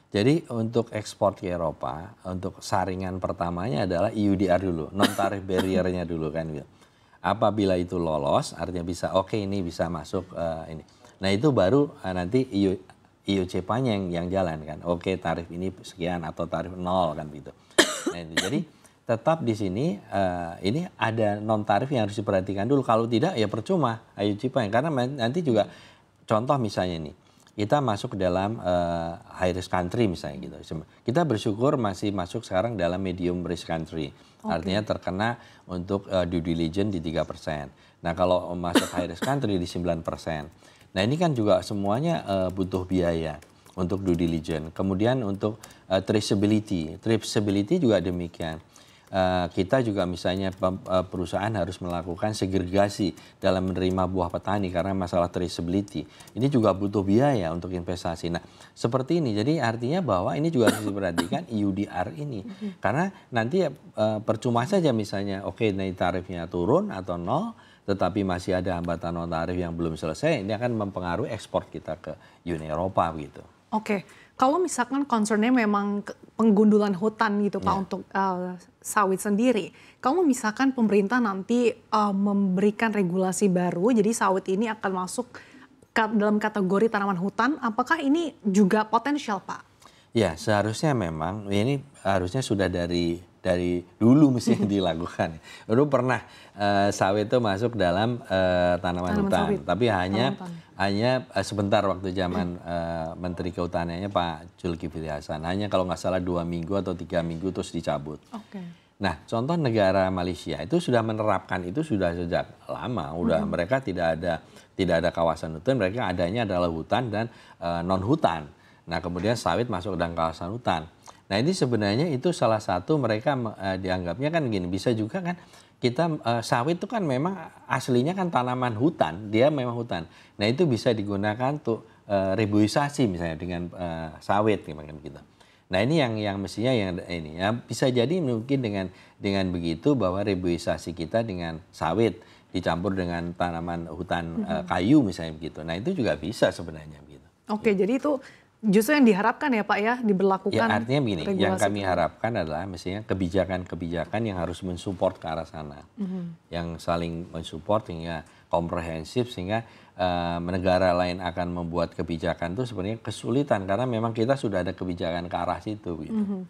Jadi untuk ekspor ke Eropa, untuk saringan pertamanya adalah EUDR dulu, non tarif barrier-nya dulu kan gitu. Apabila itu lolos, artinya bisa oke ini bisa masuk ini. Nah itu baru nanti IUCPA-nya yang jalan kan. Oke tarif ini sekian atau tarif nol kan gitu. Nah, jadi tetap di sini ini ada non tarif yang harus diperhatikan dulu. Kalau tidak ya percuma IUCPA karena nanti juga contoh misalnya nih. Kita masuk ke dalam high risk country misalnya gitu. Kita bersyukur masih masuk sekarang dalam medium risk country. Artinya terkena untuk due diligence di 3%. Nah kalau masuk high risk country di 9%. Nah ini kan juga semuanya butuh biaya untuk due diligence. Kemudian untuk traceability juga demikian. Kita juga misalnya perusahaan harus melakukan segregasi dalam menerima buah petani karena masalah traceability. Ini juga butuh biaya untuk investasi. Nah, seperti ini. Jadi artinya bahwa ini juga harus diperhatikan EUDR ini. Karena nanti percuma saja misalnya oke nih tarifnya turun atau nol, tetapi masih ada hambatan non tarif yang belum selesai, ini akan mempengaruhi ekspor kita ke Uni Eropa begitu. Oke. Kalau misalkan concernnya memang penggundulan hutan gitu Pak untuk sawit sendiri. Kalau misalkan pemerintah nanti memberikan regulasi baru, jadi sawit ini akan masuk dalam kategori tanaman hutan, apakah ini juga potensial Pak? Ya seharusnya memang, ini harusnya sudah dari dulu mesti dilakukan. Dulu pernah sawit itu masuk dalam tanaman hutan, sawit. Tapi hanya sebentar waktu zaman Menteri Kehutanannya Pak Zulkifli Hasan. Hanya kalau nggak salah 2 minggu atau 3 minggu terus dicabut. Nah contoh negara Malaysia itu sudah menerapkan itu sudah sejak lama. Mereka tidak ada kawasan hutan, mereka adanya adalah hutan dan non hutan. Nah kemudian sawit masuk dalam kawasan hutan. Nah ini sebenarnya itu salah satu mereka dianggapnya kan gini, bisa juga kan kita sawit itu kan memang aslinya kan tanaman hutan, dia memang hutan. Nah itu bisa digunakan untuk reboisasi misalnya dengan sawit gitu. Nah ini yang mestinya yang ini ya bisa jadi mungkin dengan begitu bahwa reboisasi kita dengan sawit dicampur dengan tanaman hutan kayu misalnya begitu. Nah itu juga bisa sebenarnya begitu. Oke, jadi itu justru yang diharapkan ya Pak ya, diberlakukan. Ya artinya begini, yang kami harapkan adalah mestinya kebijakan-kebijakan yang harus mensupport ke arah sana. Yang saling mensupport hingga komprehensif sehingga negara lain akan membuat kebijakan itu sebenarnya kesulitan karena memang kita sudah ada kebijakan ke arah situ gitu.